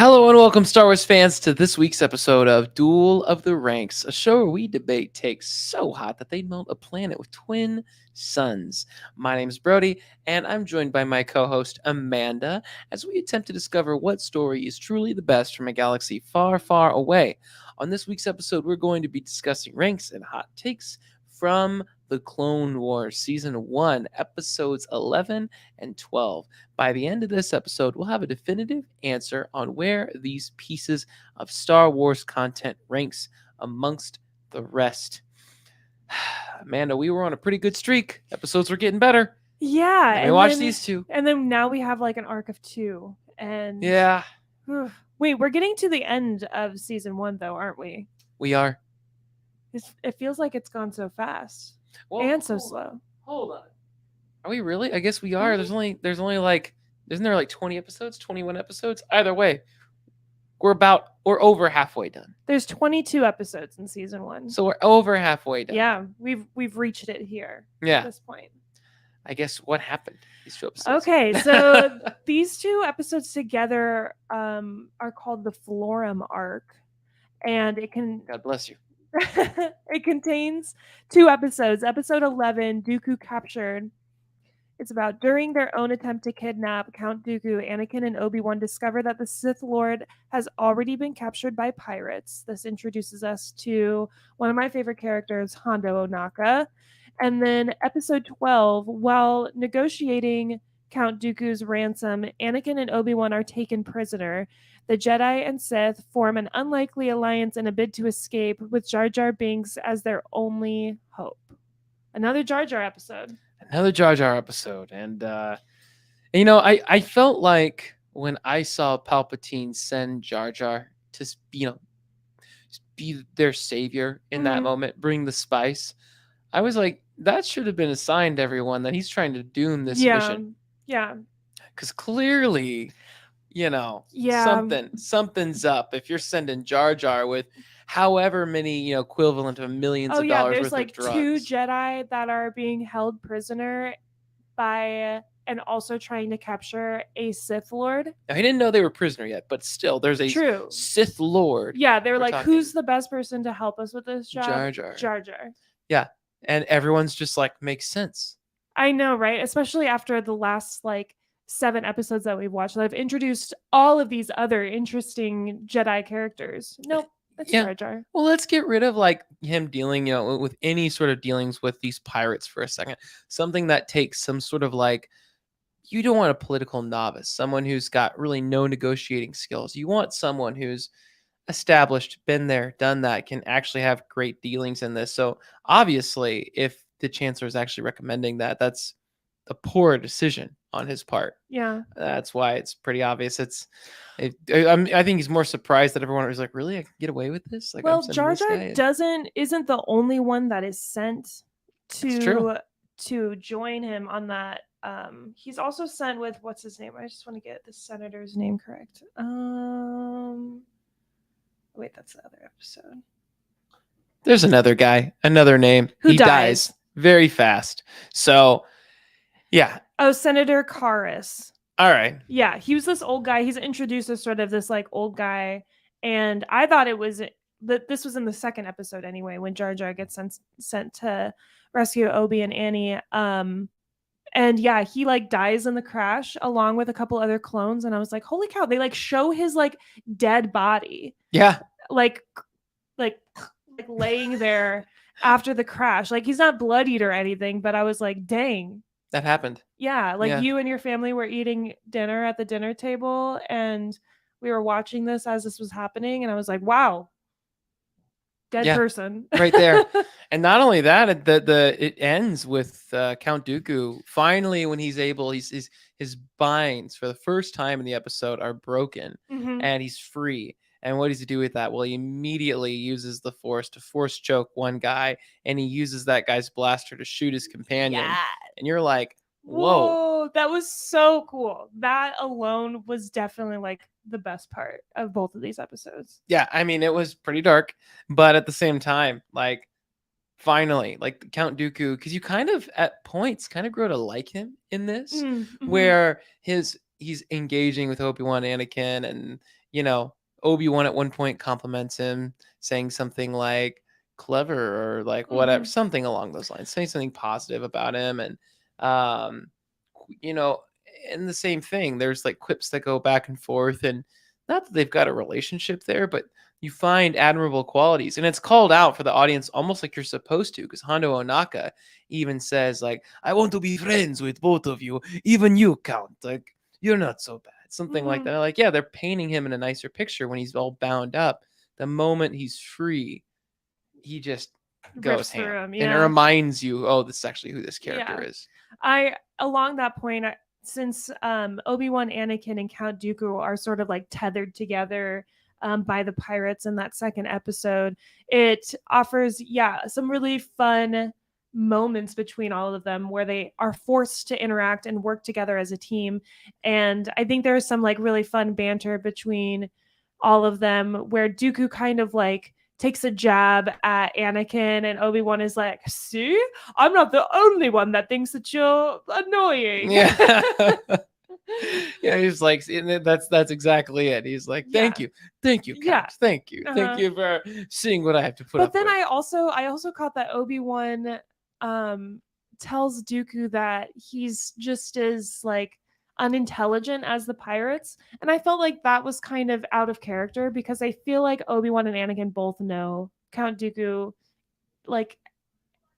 Hello and welcome, Star Wars fans, to this week's episode of Duel of the Ranks, a show where we debate takes so hot that they'd melt a planet with twin suns. My name's Brody, and I'm joined by my co-host Amanda as we attempt to discover what story is truly the best from a galaxy far, far away. On this week's episode, we're going to be discussing ranks and hot takes from the Clone Wars Season 1, Episodes 11 and 12. By the end of this episode, we'll have a definitive answer on where these pieces of Star Wars content ranks amongst the rest. Amanda, we were on a pretty good streak. Episodes were getting better. Yeah. And we watched these two. And then now we have like an arc of two. And yeah. Wait, we're getting to the end of Season 1 though, aren't we? We are. It feels like it's gone so fast. Well, and so slow. Hold on. Are we really? I guess we are. Mm-hmm. There's only like, isn't there like 20 episodes, 21 episodes? Either way, we're over halfway done. There's 22 episodes in Season 1. So we're over halfway done. Yeah, we've reached it here. Yeah. At this point. I guess what happened these 2 episodes. Okay, so these 2 episodes together are called the Florrum arc. And it can God bless you. It contains 2 episodes. Episode 11, Dooku Captured. It's about during their own attempt to kidnap Count Dooku, Anakin and Obi Wan discover that the Sith Lord has already been captured by pirates. This introduces us to one of my favorite characters, Hondo Ohnaka. And then episode 12, while negotiating Count Dooku's ransom, Anakin and Obi Wan are taken prisoner. The Jedi and Sith form an unlikely alliance in a bid to escape, with Jar Jar Binks as their only hope. Another Jar Jar episode. Another Jar Jar episode. And, I felt like when I saw Palpatine send Jar Jar to, be their savior in that moment, bring the spice, I was like, that should have been a sign to everyone that he's trying to doom this mission. Yeah. Because clearly, something's up if you're sending Jar Jar with however many, equivalent of millions of dollars there's worth like of drugs. 2 Jedi that are being held prisoner by and also trying to capture a Sith Lord. Now, he didn't know they were prisoner yet, but still, there's a Sith Lord. Yeah, they're like, who's the best person to help us with this job? Jar Jar. Jar Jar. Yeah, and everyone's just like, makes sense. I know, right? Especially after the last 7 episodes that we've watched that have introduced all of these other interesting Jedi characters. Nope, that's Jar Jar. Well, let's get rid of him dealing, with any sort of dealings with these pirates for a second. Something that takes some sort of you don't want a political novice, someone who's got really no negotiating skills. You want someone who's established, been there, done that, can actually have great dealings in this. So obviously, if the Chancellor is actually recommending that, that's a poor decision on his part. Yeah, that's why it's pretty obvious. I think he's more surprised that everyone was like, "Really, I can get away with this?" Well, Jar Jar isn't the only one that is sent to join him on that. He's also sent with what's his name? I just want to get the senator's name correct. Wait, that's the other episode. There's another guy, another name. He dies very fast. So, yeah. Oh, Senator Karras. All right. Yeah, he was this old guy. He's introduced as sort of this old guy, and I thought it was that this was in the 2nd episode anyway, when Jar Jar gets sent to rescue Obi and Annie. And yeah, he dies in the crash along with a couple other clones, and I was like, holy cow! They show his dead body. Yeah. Like laying there after the crash. He's not bloodied or anything, but I was like, dang. That happened. Yeah, you and your family were eating dinner at the dinner table, and we were watching this as this was happening, and I was like, wow. Dead person. Right there. And not only that, it ends with Count Dooku finally, when he's able, his binds for the first time in the episode are broken, and he's free. And what does he do with that? Well, he immediately uses the Force to force choke one guy, and he uses that guy's blaster to shoot his companion. Yeah. And you're like, whoa, that was so cool. That alone was definitely the best part of both of these episodes. Yeah, I mean, it was pretty dark, but at the same time, finally, Count Dooku, because you kind of at points kind of grow to like him in this, where he's engaging with Obi Wan, Anakin, and you know, Obi-Wan at one point compliments him, saying something like clever or like whatever, Mhm. something along those lines, saying something positive about him. And, um, you know, and the same thing, there's like quips that go back and forth. And not that they've got a relationship there, but you find admirable qualities. And it's called out for the audience almost like you're supposed to, because Hondo Ohnaka even says, like, I want to be friends with both of you, even you, Count. Like, you're not so bad. Something like Mhm. that. Like, yeah, they're painting him in a nicer picture when he's all bound up. The moment he's free, he just goes Rips through ham. him. And it Yeah. reminds you, oh, this is actually who this character Yeah. is. I along that point, since Obi-Wan, Anakin, and Count Dooku are sort of like tethered together by the pirates in that second episode, it offers some really fun moments between all of them where they are forced to interact and work together as a team. And I think there's some like really fun banter between all of them where Dooku kind of like takes a jab at Anakin and Obi-Wan is like, see, I'm not the only one that thinks that you're annoying. Yeah. Yeah, he's like, that's exactly it. He's like, Yeah. thank you, Yeah. Count, thank you, Uh-huh. for seeing what I have to put But up then with. I also caught that Obi-Wan um tells Dooku that he's just as like unintelligent as the pirates. And I felt like that was kind of out of character because I feel like Obi-Wan and Anakin both know Count Dooku like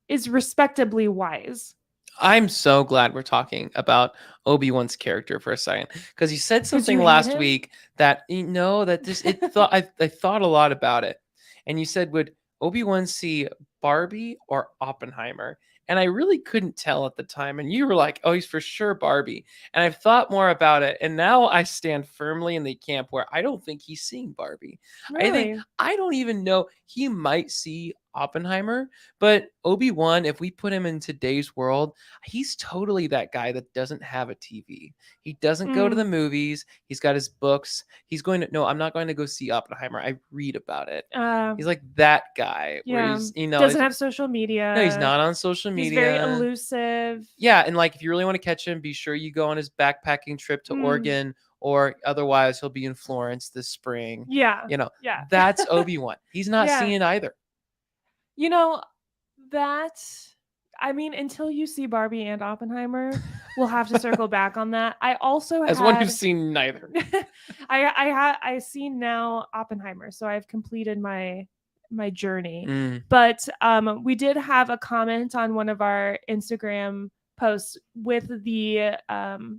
is respectably wise. I'm so glad we're talking about Obi-Wan's character for a second, because you said Because you something hate last him? week that you know that this it thought I thought a lot about it, and you said, would Obi-Wan see Barbie or Oppenheimer? And I really couldn't tell at the time, and you were like, oh, he's for sure Barbie. And I've thought more about it, and now I stand firmly in the camp where I don't think he's seeing Barbie. Really? I don't even know, he might see Oppenheimer, but Obi-Wan, if we put him in today's world, he's totally that guy that doesn't have a TV. He doesn't go to the Mm. movies. He's got his books. He's going to, no, I'm not going to go see Oppenheimer. I read about it. Uh, He's like that guy where yeah. he's, Doesn't have social no, he's media. not on social He's very media. elusive. Yeah. And like, if you really want to catch him, be sure you go on his backpacking trip to Mm. Oregon, or otherwise he'll be in Florence this spring. Yeah. You know, Yeah. that's Obi-Wan. He's not Yeah. seeing either. You know, that I mean, until you see Barbie and Oppenheimer, we'll have to circle back on that. I also As one who's had seen neither. I seen now Oppenheimer, so I've completed my journey. Mm. But we did have a comment on one of our Instagram posts with the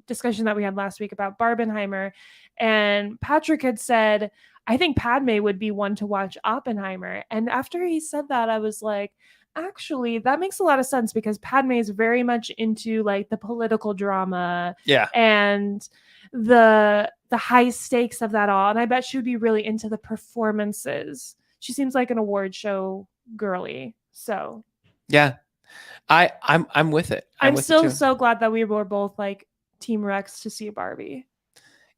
discussion that we had last week about Barbenheimer, and Patrick had said, I think Padme would be one to watch Oppenheimer. And after he said that, I was like, actually, that makes a lot of sense because Padme is very much into like the political drama Yeah. and the high stakes of that all. And I bet she would be really into the performances. She seems like an award show girly. So Yeah. I'm with it. I'm with it still too. so glad that we were both like Team Rex to see Barbie.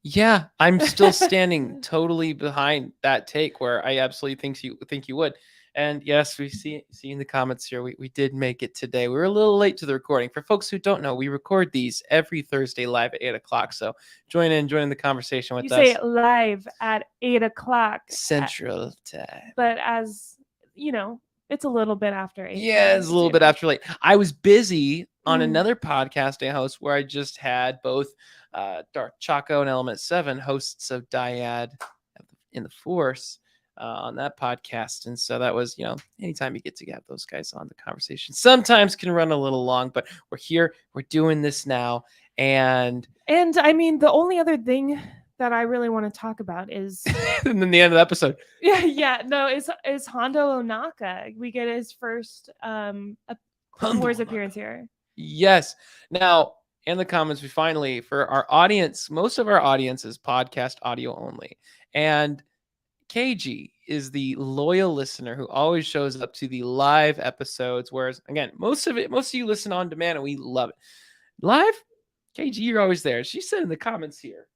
Yeah, I'm still standing totally behind that take where I absolutely think you would. And yes, we see in the comments here, we did make it today. We were a little late to the recording. For folks who don't know, we record these every Thursday live at 8 o'clock. So join the conversation with You us. say live at 8 o'clock Central Time. but as you know, it's a little bit after 8. Yeah, it's a little bit after late. I was busy on Mm. another podcast I host where I just had both Darth Chaco and Element 7, hosts of Dyad in the Force, on that podcast. And so that was, anytime you get to have those guys on, the conversation sometimes can run a little long, but we're here, we're doing this now. And I mean, the only other thing that I really want to talk about is and then the end of the episode. Is Hondo Ohnaka. We get his first Clone Wars appearance here. Yes. Now, in the comments, we finally, for our audience, most of our audience is podcast audio only. And KG is the loyal listener who always shows up to the live episodes. Whereas, again, most of you listen on demand and we love it. Live, KG, you're always there. She said in the comments here,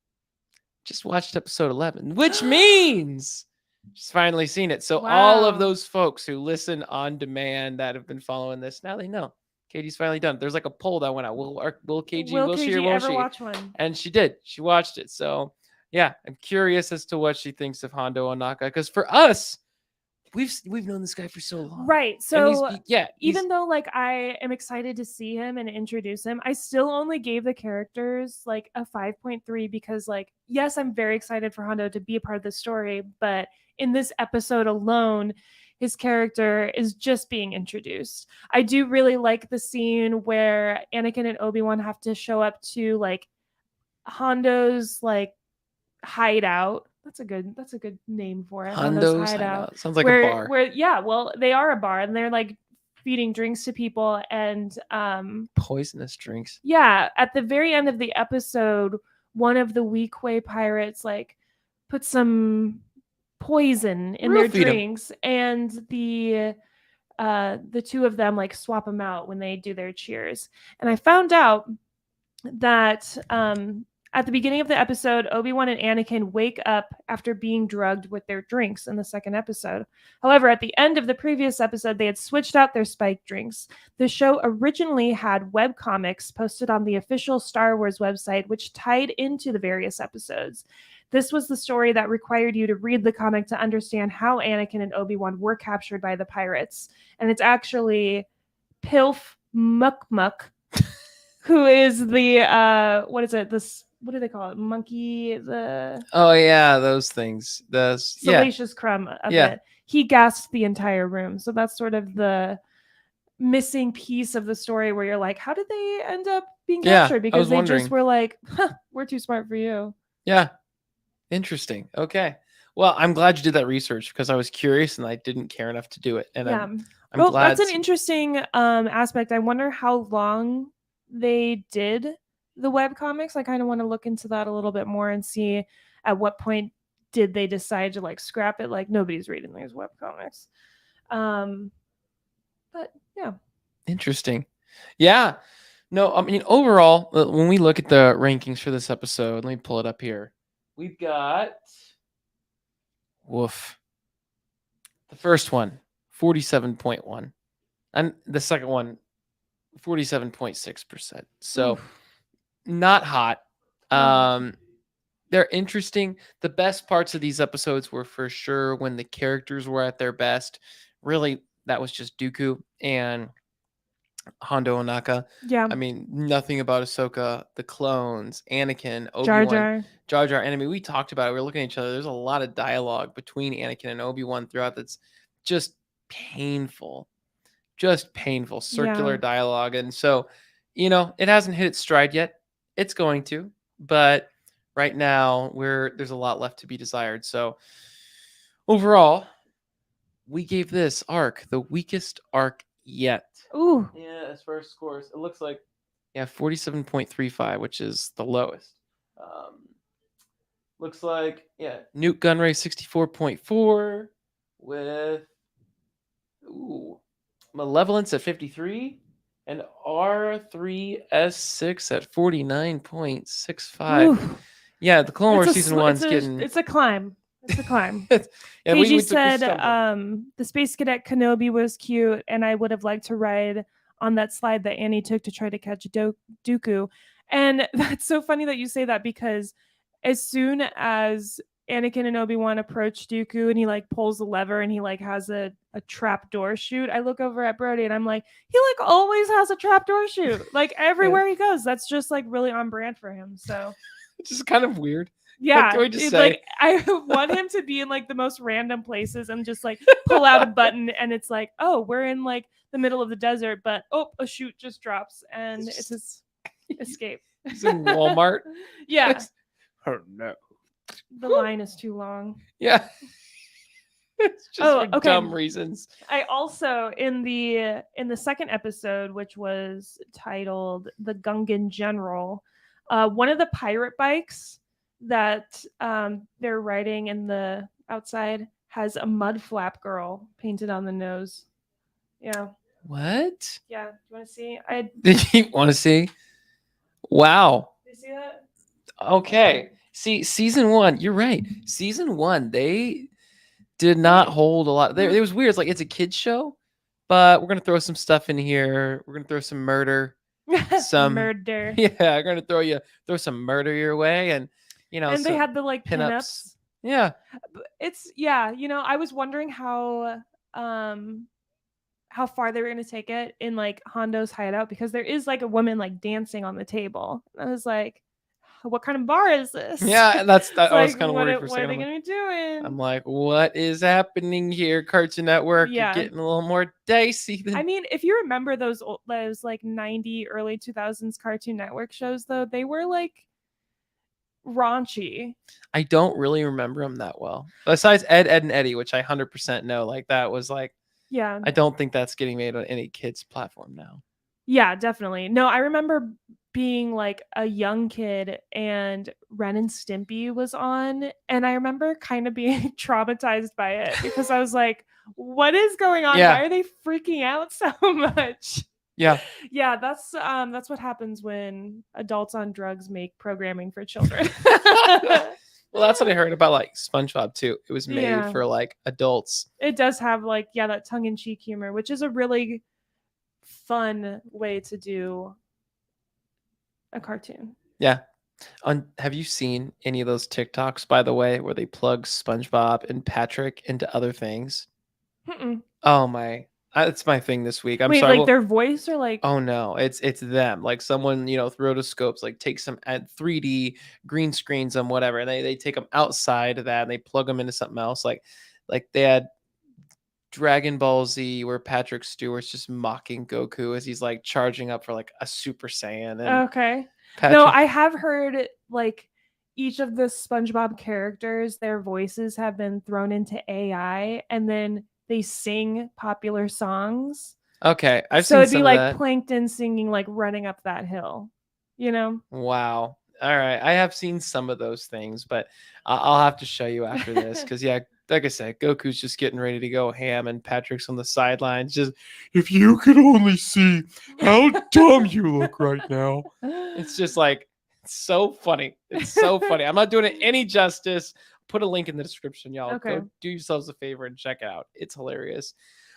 just watched episode 11, which means she's finally seen it. So all of those folks who listen on demand that have been following this, now they know. Katie's finally done. There's like a poll that went out. Will KG, will she, or won't ever she? watch one? And she did. She watched it. So yeah, I'm curious as to what she thinks of Hondo Ohnaka, because for us, we've known this guy for so long, Right. and he's So yeah, he's even though like I am excited to see him and introduce him, I still only gave the characters like a 5.3 because like yes, I'm very excited for Hondo to be a part of the story, but in this episode alone, his character is just being introduced. I do really like the scene where Anakin and Obi-Wan have to show up to like Hondo's like hideout. That's a good name for it. Hondo's Hondo's hideout. hideout. Sounds like a Where bar. where yeah, well, they are a bar and they're like feeding drinks to people and Poisonous drinks. yeah, at the very end of the episode, one of the Weequay pirates like put some poison in their Roofied him. drinks and the two of them like swap them out when they do their cheers. And I found out that at the beginning of the episode, Obi-Wan and Anakin wake up after being drugged with their drinks in the second episode. However, at the end of the previous episode, they had switched out their spiked drinks. The show originally had webcomics posted on the official Star Wars website, which tied into the various episodes. This was the story that required you to read the comic to understand how Anakin and Obi-Wan were captured by the pirates. And it's actually Pilf Muck Muck, who is the what is it? This what do they call it? Monkey, the Oh yeah, those things. Those salacious crumb of Yeah. it. He gassed the entire room. So that's sort of the missing piece of the story where you're like, how did they end up being Yeah, captured? I Because was they wondering. just were like, huh, we're too smart for you. Yeah. Interesting. Okay. Well, I'm glad you did that research because I was curious and I didn't care enough to do it. And Yeah. I'm Well, glad. that's an interesting aspect. I wonder how long they did the web comics. I kind of want to look into that a little bit more and see at what point did they decide to like scrap it. Like nobody's reading these web comics. But yeah. Interesting. Yeah. No, I mean overall, when we look at the rankings for this episode, let me pull it up here. We've got woof. The first one, 47.1. And the second one, 47.6%. So Oof. not hot. Not They're interesting. The best parts of these episodes were for sure when the characters were at their best. Really, that was just Dooku and Hondo Ohnaka. Yeah. I mean, nothing about Ahsoka, the clones, Anakin, Jar Obi-Wan, Jar. Jar Jar. And I mean, we talked about it. We were looking at each other. There's a lot of dialogue between Anakin and Obi-Wan throughout that's just painful. Just painful, circular Yeah. dialogue. And so, it hasn't hit its stride yet. It's going to, but right now there's a lot left to be desired. So overall, we gave this arc the weakest arc yet. Ooh. Yeah, as far as scores, it looks like 47.35, which is the lowest. Looks like Newt Gunray 64.4 with Malevolence at 53 and R3S6 at 49.65. Oof. Yeah, the Clone Wars It's a season sl- one's it's a, getting It's a climb. It's a climb. yeah, KG we said stumbled. the Space Cadet Kenobi was cute, and I would have liked to ride on that slide that Annie took to try to catch Dooku. And that's so funny that you say that because as soon as Anakin and Obi-Wan approach Dooku and he like pulls the lever and he like has a trap door shoot, I look over at Brody and I'm like, he like always has a trap door shoot. Like everywhere he goes. That's just like really on brand for him. So It's just kind of weird. yeah, Can we just say? like I want him to be in like the most random places and just like pull out a button and it's like, oh, we're in like the middle of the desert, but oh, a chute just drops and it's his escape. He's in Walmart. Yeah, Oh no. the line is too long. Yeah. It's just for okay. dumb reasons. I also in the second episode, which was titled "The Gungan General," one of the pirate bikes that they're riding in the outside has a mud flap girl painted on the nose. Yeah. What? Yeah. Do you want to see? Did you want to see? Wow. Do you see that? Okay. See, season one, you're right. Season one, they did not hold a lot. It was weird. It's like it's a kids show, but we're gonna throw some stuff in here. We're gonna throw some murder. Some murder. Yeah, we're gonna throw some murder your way. And And they some had the like pinups. pinups. Yeah. It's I was wondering how far they were going to take it in like Hondo's hideout, because there is like a woman like dancing on the table. I was like, what kind of bar is this? Yeah, and It's I was like, kind of worried for a what are second. they going to be doing? I'm like, what is happening here, Cartoon Network? You're Yeah. getting a little more dicey than. I mean, if you remember those like 90 early 2000s Cartoon Network shows, though, they were like raunchy. I don't really remember them that well. Besides Ed, Ed, and Eddie, which I 100% know. Like that was like, Yeah. I don't think that's getting made on any kids platform now. Yeah, definitely. No, I remember being like a young kid and Ren and Stimpy was on, and I remember kind of being traumatized by it because I was like, what is going on? Yeah. Why are they freaking out so much? Yeah. Yeah, that's what happens when adults on drugs make programming for children. Well, that's what I heard about like SpongeBob too. It was made Yeah. for like adults. It does have like that tongue-in-cheek humor, which is a really fun way to do a cartoon. Yeah. Have you seen any of those TikToks, by the way, where they plug SpongeBob and Patrick into other things? Mm-mm. Oh my, it's my thing this week. I'm Wait, sorry. like their voice or like? Oh no, it's them. Like someone, through rotoscopes, like takes them at 3D green screens them, whatever. And they take them outside of that and they plug them into something else. Like they had Dragon Ball Z where Patrick Stewart's just mocking Goku as he's like charging up for like a Super Saiyan. And Okay. Patrick, No, I have heard like each of the SpongeBob characters, their voices have been thrown into AI, and then they sing popular songs. okay, I've So seen it'd be some of like that. Plankton singing like Running Up That Hill, you know? Wow. All right, I have seen some of those things, but I'll have to show you after this because yeah, like I said, Goku's just getting ready to go ham, and Patrick's on the sidelines. Just if you could only see how dumb you look right now. It's just like it's so funny. It's so funny. I'm not doing it any justice. Put a link in the description, y'all. Okay. Go do yourselves a favor and check it out. It's hilarious.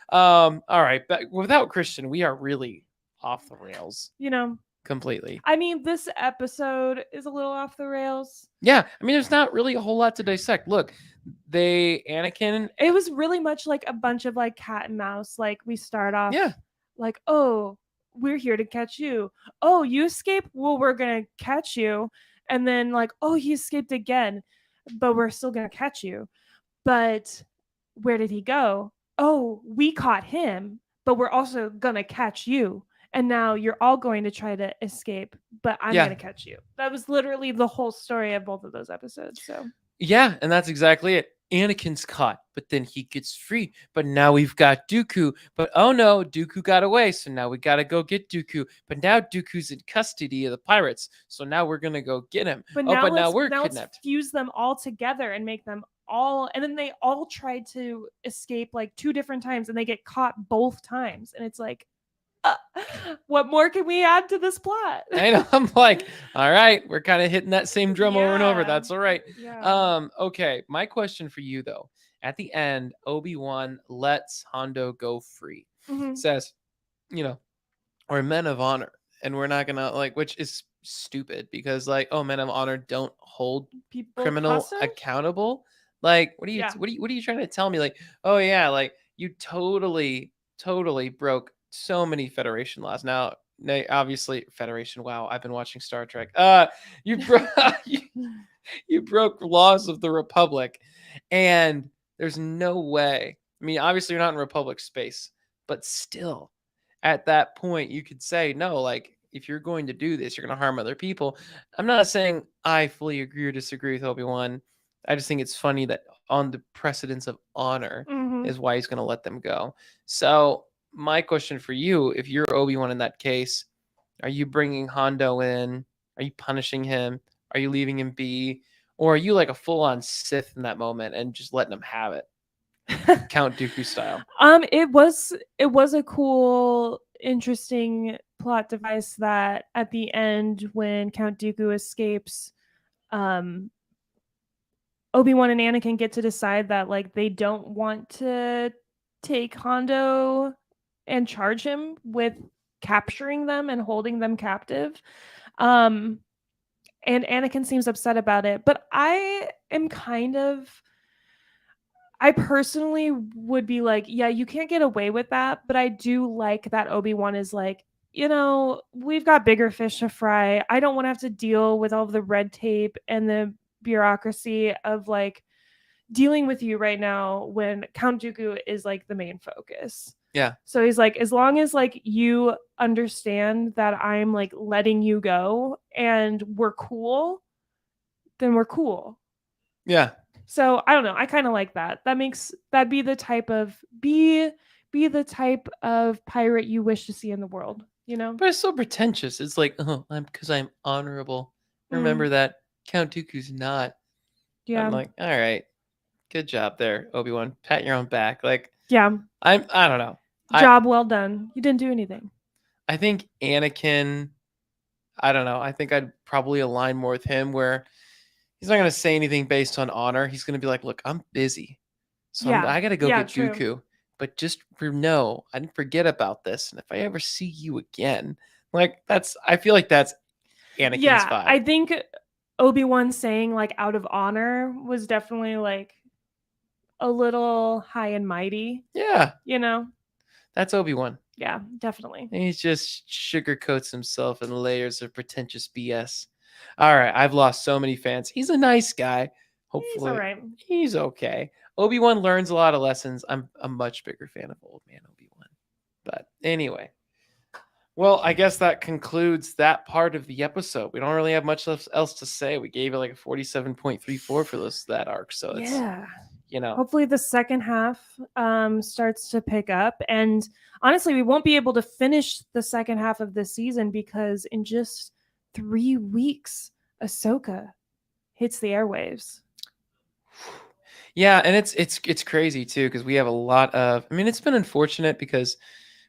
All right, but without Christian, we are really off the rails completely. I mean, this episode is a little off the rails. Yeah, I mean, there's not really a whole lot to dissect. Look, Anakin. It was really much like a bunch of like cat and mouse. Like we start off, Yeah, like, oh, we're here to catch you. Oh, you escaped? Well, we're gonna catch you. And then like, oh, he escaped again, but we're still gonna catch you. But where did he go? Oh, we caught him, but we're also gonna catch you. And now you're all going to try to escape, but I'm Yeah. gonna catch you. That was literally the whole story of both of those episodes. So yeah, and that's exactly it. Anakin's caught, but then he gets free. But now we've got Dooku. But oh no, Dooku got away. So now we got to go get Dooku. But now Dooku's in custody of the pirates. So now we're going to go get him. But now we're let's kidnapped. fuse them all together and make them all, and then they all tried to escape like 2 different times and they get caught both times. And it's like, what more can we add to this plot? I know. I'm like, all right, we're kind of hitting that same drum over and over. That's all right. Yeah. Okay. My question for you though, at the end, Obi-Wan lets Hondo go free. Mhm. Says, we're men of honor, and we're not gonna which is stupid because men of honor don't hold People criminal hustle? accountable. Like, what are you Yeah. what are you trying to tell me? Like, oh yeah, like you totally broke so many Federation laws. Now, obviously, Federation. Wow, I've been watching Star Trek. You broke you broke laws of the Republic, and there's no way. I mean, obviously, you're not in Republic space, but still, at that point, you could say no. Like, if you're going to do this, you're going to harm other people. I'm not saying I fully agree or disagree with Obi-Wan. I just think it's funny that on the precedence of honor Mhm. is why he's going to let them go. So my question for you, if you're Obi-Wan in that case, are you bringing Hondo in? Are you punishing him? Are you leaving him be? Or are you like a full-on Sith in that moment and just letting him have it? Count Dooku style. It was a cool, interesting plot device that at the end when Count Dooku escapes, Obi-Wan and Anakin get to decide that like they don't want to take Hondo and charge him with capturing them and holding them captive. And Anakin seems upset about it. But I personally would be like, yeah, you can't get away with that. But I do like that Obi-Wan is like, we've got bigger fish to fry. I don't want to have to deal with all of the red tape and the bureaucracy of like dealing with you right now when Count Dooku is like the main focus. Yeah. So he's like, as long as like you understand that I'm like letting you go and we're cool, then we're cool. Yeah. So I don't know. I kind of like that. That'd be the type of be the type of pirate you wish to see in the world, But it's so pretentious. It's like, I'm honorable. Remember that Count Dooku's not. Yeah. I'm like, all right, good job there, Obi-Wan. Pat your own back. Like, yeah. I don't know. Job well done. You didn't do anything. I think Anakin, I don't know. I think I'd probably align more with him where he's not going to say anything based on honor. He's going to be like, look, I'm busy. So I got to go get true. Dooku. But just no, I didn't forget about this. And if I ever see you again, like I feel like that's Anakin's vibe. I think Obi-Wan saying like out of honor was definitely like a little high and mighty. Yeah. That's Obi-Wan. Yeah, definitely. And he just sugarcoats himself in layers of pretentious BS. All right, I've lost so many fans. He's a nice guy. Hopefully, he's all right. He's okay. Obi-Wan learns a lot of lessons. I'm a much bigger fan of old man Obi-Wan. But anyway, well, I guess that concludes that part of the episode. We don't really have much else to say. We gave it like a 47.34 for that arc. So it's, hopefully the second half starts to pick up. And honestly, we won't be able to finish the second half of this season because in just 3 weeks, Ahsoka hits the airwaves. Yeah, and it's crazy too because we have a lot of. I mean, it's been unfortunate because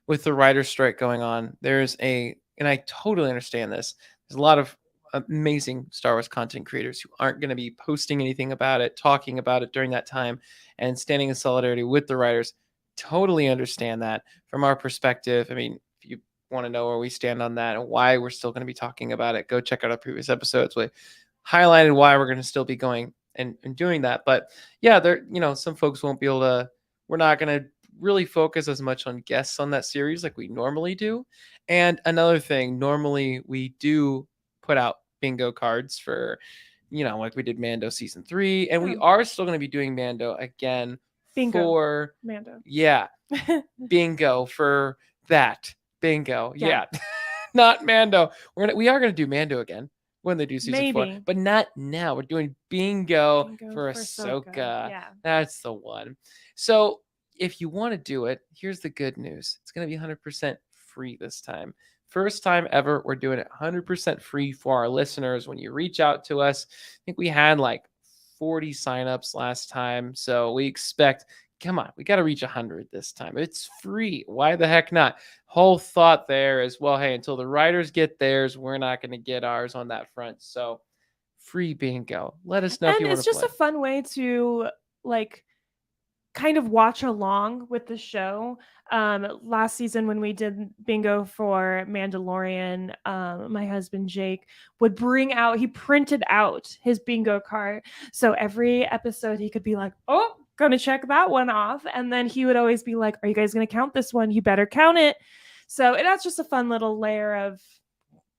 with the writer's strike going on, and I totally understand this. There's a lot of amazing Star Wars content creators who aren't going to be posting anything about it, talking about it during that time, and standing in solidarity with the writers. Totally understand that from our perspective. I mean, if you want to know where we stand on that and why we're still going to be talking about it, go check out our previous episodes. We highlighted why we're going to still be going and doing that. But yeah, some folks won't be able to. We're not going to really focus as much on guests on that series like we normally do. And another thing, normally we do put out bingo cards for, like we did Mando season 3, and we are still going to be doing Mando again for Mando. Yeah. Bingo for that. Bingo. Yeah. Not Mando. We are going to do Mando again when they do season 4, but not now. We're doing bingo for Ahsoka. Yeah. That's the one. So if you want to do it, here's the good news. It's going to be 100% free this time. First time ever, we're doing it 100% free for our listeners. When you reach out to us, I think we had like 40 signups last time. So we expect, come on, we got to reach 100 this time. It's free. Why the heck not? Whole thought there is, well, hey, until the writers get theirs, we're not going to get ours on that front. So free bingo. Let us know if you want to play. And it's just a fun way to like kind of watch along with the show. Last season when we did bingo for Mandalorian, my husband Jake would he printed out his bingo card. So every episode he could be like, oh, gonna check that one off. And then he would always be like, are you guys gonna count this one? You better count it. So that's just a fun little layer of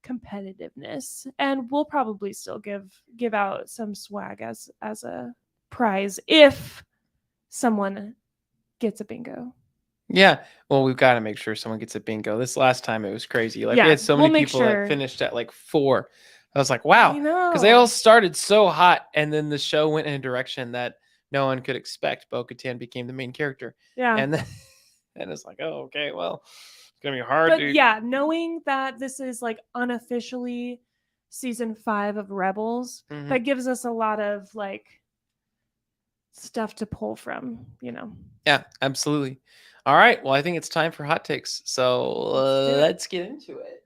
competitiveness. And we'll probably still give out some swag as a prize if someone gets a bingo. Yeah. Well, we've got to make sure someone gets a bingo. This last time it was crazy. Like we had so many people that finished at like 4. I was like, wow. Because they all started so hot and then the show went in a direction that no one could expect. Bo-Katan became the main character. Yeah. And then and it's like, oh, okay, well, it's gonna be hard. But yeah, knowing that this is like unofficially season 5 of Rebels, that gives us a lot of like stuff to pull from, Yeah, absolutely. All right, well, I think it's time for hot takes, so let's get into it.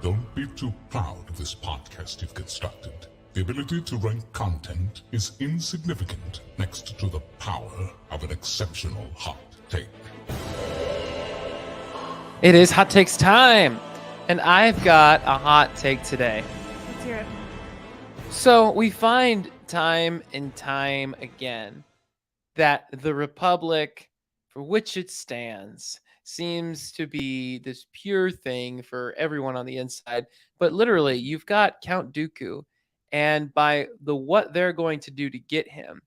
Don't be too proud of this podcast you've constructed. The ability to rank content is insignificant next to the power of an exceptional hot take. It is hot takes time, and I've got a hot take today. Let's hear it. So we find time and time again that the Republic, for which it stands, seems to be this pure thing for everyone on the inside. But literally, you've got Count Dooku, and by what they're going to do to get him,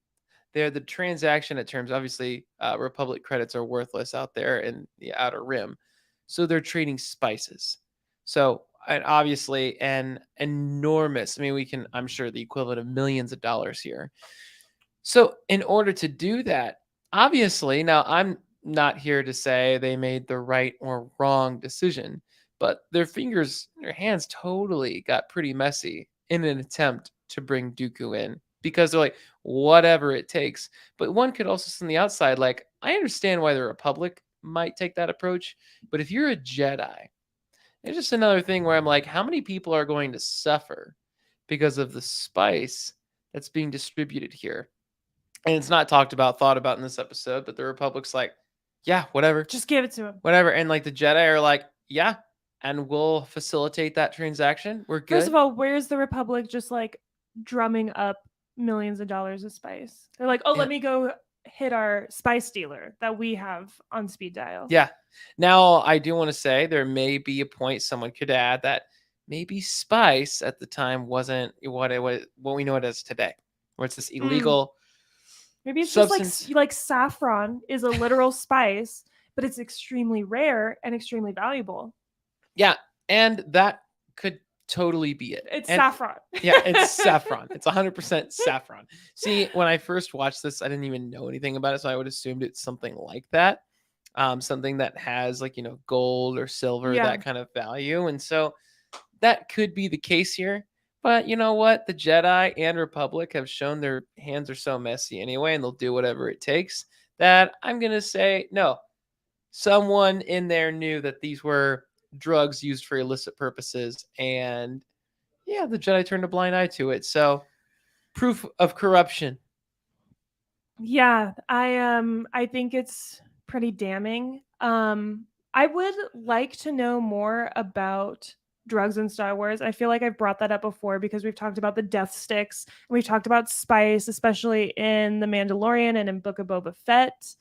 they're the transaction at terms. Obviously, Republic credits are worthless out there in the Outer Rim, so they're trading spices. So, and obviously, an enormous. I mean, I'm sure the equivalent of millions of dollars here. So, in order to do that, obviously, now I'm not here to say they made the right or wrong decision, but their hands totally got pretty messy in an attempt to bring Dooku in because they're like, whatever it takes. But one could also see on the outside, like, I understand why the Republic might take that approach, but if you're a Jedi, it's just another thing where I'm like, how many people are going to suffer because of the spice that's being distributed here? And it's not thought about in this episode, but the Republic's like, yeah, whatever. Just give it to him. Whatever. And like the Jedi are like, yeah, and we'll facilitate that transaction. We're good. First of all, where's the Republic just like drumming up millions of dollars of spice? They're like, oh, let me go hit our spice dealer that we have on speed dial. Yeah. Now, I do want to say there may be a point someone could add that maybe spice at the time wasn't what we know it as today, where it's this illegal. Maybe it's substance. just like saffron is a literal spice, but it's extremely rare and extremely valuable. Yeah, and that could totally be it. It's saffron. Yeah, it's saffron. It's 100% saffron. See, when I first watched this, I didn't even know anything about it, so I would assumed it's something like that, something that has like gold or silver, that kind of value, and so that could be the case here. But you know what? The Jedi and Republic have shown their hands are so messy anyway, and they'll do whatever it takes, that I'm going to say, no, someone in there knew that these were drugs used for illicit purposes. And yeah, the Jedi turned a blind eye to it. So proof of corruption. Yeah, I think it's pretty damning. I would like to know more about drugs in Star Wars. I feel like I've brought that up before because we've talked about the death sticks and we've talked about spice, especially in The Mandalorian and in Book of Boba Fett.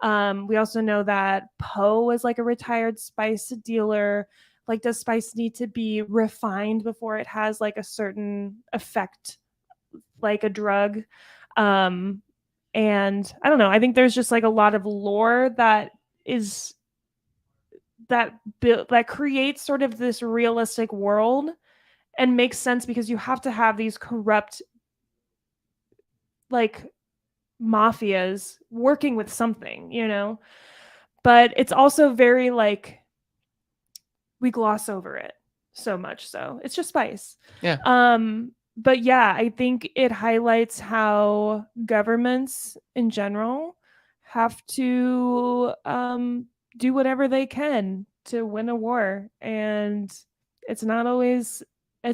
We also know that Poe was like a retired spice dealer. Like, does spice need to be refined before it has like a certain effect, like a drug? And I don't know. I think there's just like a lot of lore that creates sort of this realistic world and makes sense because you have to have these corrupt like mafias working with something, but it's also very like we gloss over it so much, so it's just spice. But yeah, I think it highlights how governments in general have to do whatever they can to win a war, and it's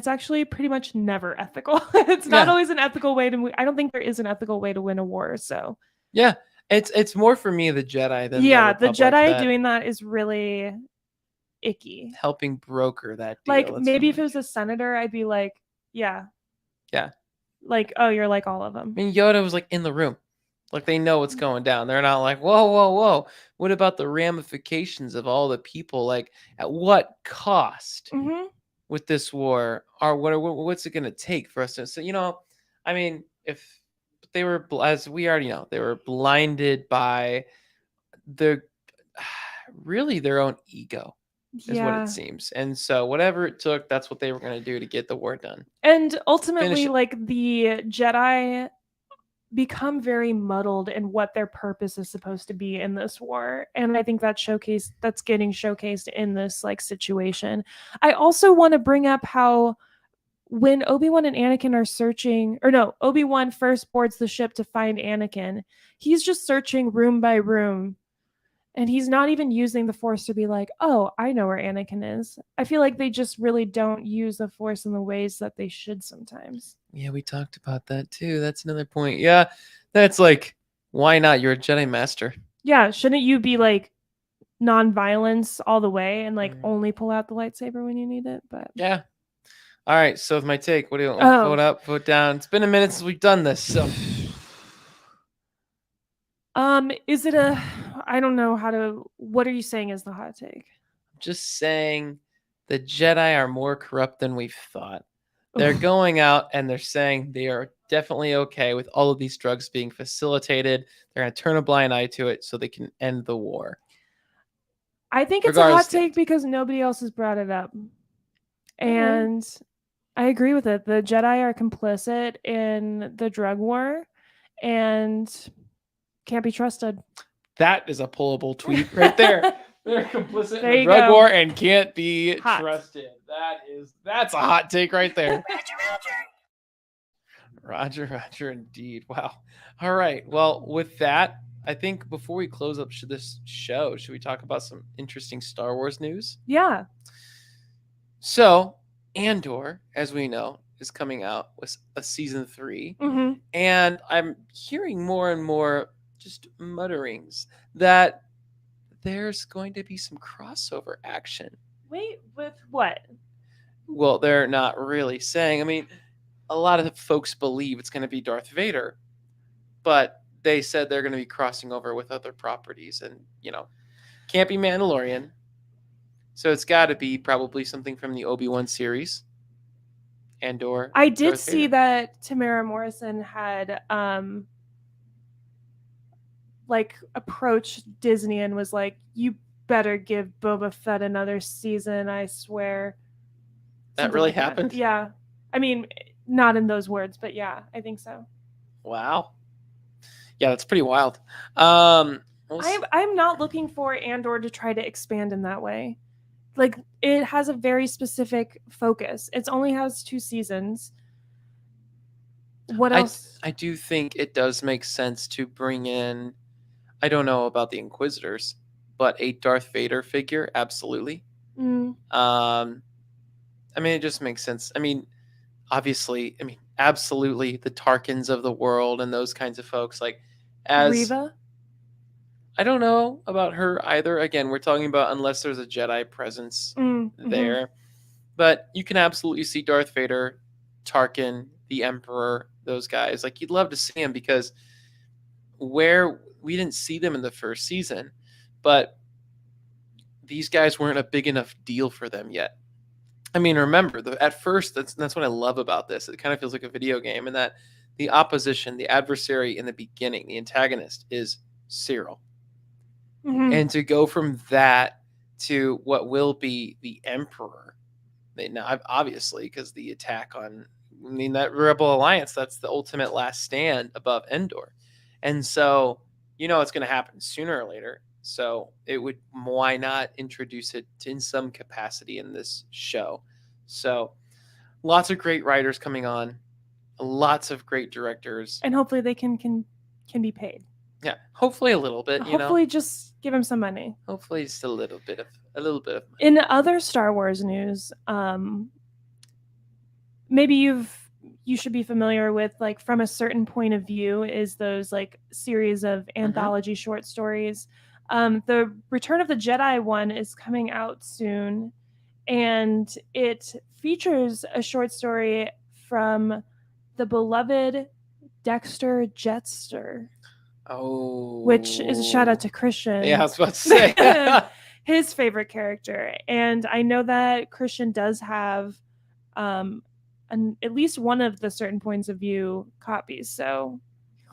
actually pretty much never ethical. It's not always an ethical way to I don't think there is an ethical way to win a war. So yeah, it's more for me the Jedi than the Jedi doing that is really icky, helping broker that deal. Like, maybe if it was a senator, I'd be like, yeah, like, oh, you're like all of them. I mean, Yoda was like in the room. Like, they know what's going down. They're not like, whoa. What about the ramifications of all the people? Like, at what cost with this war? Or what's it going to take for us to... So, I mean, if they were, as we already know, they were blinded by really their own ego, is what it seems. And so whatever it took, that's what they were going to do to get the war done. And ultimately, like, the Jedi become very muddled in what their purpose is supposed to be in this war, and I think that's getting showcased in this like situation. I also want to bring up how when Obi-Wan and Anakin are searching, or no, Obi-Wan first boards the ship to find Anakin, he's just searching room by room, and he's not even using the Force to be like, oh, I know where Anakin is. I feel like they just really don't use the Force in the ways that they should sometimes. Yeah, we talked about that too. That's another point. Yeah, that's like, why not? You're a Jedi Master. Yeah, shouldn't you be like non-violence all the way and like Mhm. only pull out the lightsaber when you need it. But Yeah. All right. So with my take, what do you want? Vote up, vote down. It's been a minute since we've done this. So is it a? I don't know how to. What are you saying is the hot take? I'm just saying the Jedi are more corrupt than we've thought. They're going out and they're saying they are definitely okay with all of these drugs being facilitated. They're going to turn a blind eye to it so they can end the war. I think it's a hot take because nobody else has brought it up. And I agree with it. The Jedi are complicit in the drug war and can't be trusted. That is a pullable tweet right there. They're complicit There in the you drug go. war and can't be Hot. trusted. That's a hot take right there. Roger. Roger, indeed. Wow. All right. Well, with that, I think before we close up this show, should we talk about some interesting Star Wars news? Yeah. So, Andor, as we know, is coming out with a season 3. Mm-hmm. And I'm hearing more and more just mutterings that there's going to be some crossover action. Wait, with what? Well, they're not really saying. I mean, a lot of folks believe it's going to be Darth Vader, but they said they're going to be crossing over with other properties and, can't be Mandalorian. So it's got to be probably something from the Obi Wan series. Andor. I did see that Tamara Morrison had approached Disney and was like, "You better give Boba Fett another season, I swear." That really happened? Yeah. I mean, not in those words, but yeah, I think so. Wow. Yeah, that's pretty wild. I'm not looking for Andor to try to expand in that way. Like, it has a very specific focus. It only has 2 seasons. What else? I do think it does make sense to bring in, I don't know about the Inquisitors, but a Darth Vader figure, absolutely. I mean, it just makes sense. I mean, obviously, absolutely the Tarkins of the world and those kinds of folks. Like, as Reva? I don't know about her either. Again, we're talking about unless there's a Jedi presence there. But you can absolutely see Darth Vader, Tarkin, the Emperor, those guys. Like, you'd love to see them because where we didn't see them in the first season, but these guys weren't a big enough deal for them yet. I mean, remember, at first, that's what I love about this. It kind of feels like a video game in that the opposition, the adversary in the beginning, the antagonist is Cyril. And to go from that to what will be the Emperor, now obviously, because the attack on, that Rebel Alliance, that's the ultimate last stand above Endor. And so, it's going to happen sooner or later. So why not introduce it in some capacity in this show? So lots of great writers coming on, lots of great directors. And hopefully they can be paid. Yeah, hopefully a little bit, Hopefully just give him some money. Hopefully just a little bit of money. In other Star Wars news, maybe you should be familiar with, like, From a Certain Point of View is those like series of anthology short stories. The Return of the Jedi one is coming out soon, and it features a short story from the beloved Dexter Jettster. Oh. Which is a shout out to Christian. Yeah, I was about to say. His favorite character. And I know that Christian does have at least one of the Certain Points of View copies. So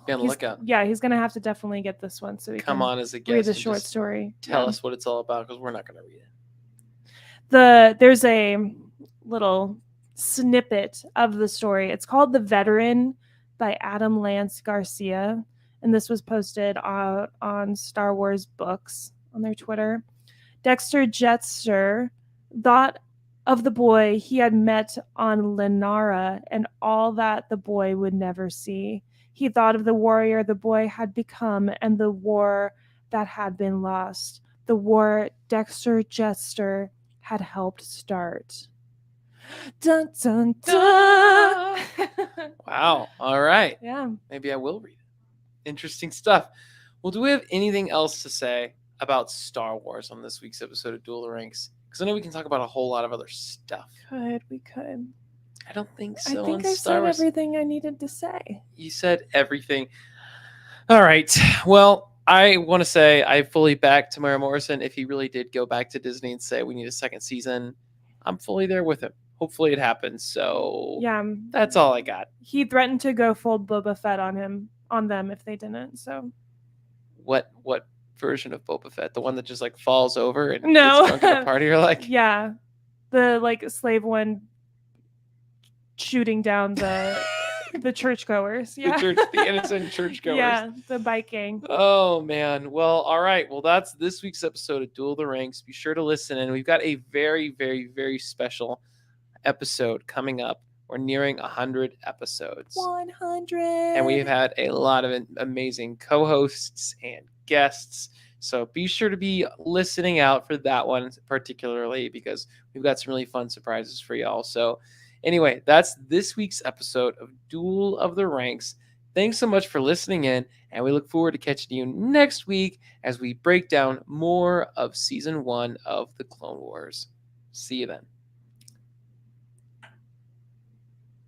be on the lookout. Yeah, he's going to have to definitely get this one so he come can on as a guest read the short story. Tell us what it's all about, because we're not going to read it. There's a little snippet of the story. It's called The Veteran by Adam Lance Garcia. And this was posted on Star Wars Books on their Twitter. Dexter Jettster thought of the boy he had met on Lenara and all that the boy would never see. He thought of the warrior the boy had become and the war that had been lost. The war Dexter Jettster had helped start. Dun, dun, dun. Wow. All right. Yeah. Maybe I will read it. Interesting stuff. Well, do we have anything else to say about Star Wars on this week's episode of Duel of the Ranks? Because I know we can talk about a whole lot of other stuff. We could. I don't think I so. think on I Star said Wars. everything I needed to say. You said everything. All right. Well, I want to say I fully back Tamara Morrison. If he really did go back to Disney and say we need a second season, I'm fully there with him. Hopefully it happens. So Yeah, that's all I got. he threatened to go full Boba Fett on them if they didn't. So What version of Boba Fett? The one that just like falls over and No. gets drunk at a party? Or like yeah, the like slave one shooting down the churchgoers. Yeah, the innocent churchgoers. Yeah, the bike gang. Oh man. Well, all right. Well, that's this week's episode of Duel of the Ranks. Be sure to listen in. We've got a very, very, very special episode coming up. We're nearing 100 episodes. 100. And we've had a lot of amazing co-hosts and guests. So be sure to be listening out for that one particularly, because we've got some really fun surprises for y'all. So anyway, that's this week's episode of Duel of the Ranks. Thanks so much for listening in, and we look forward to catching you next week as we break down more of Season 1 of the Clone Wars. See you then.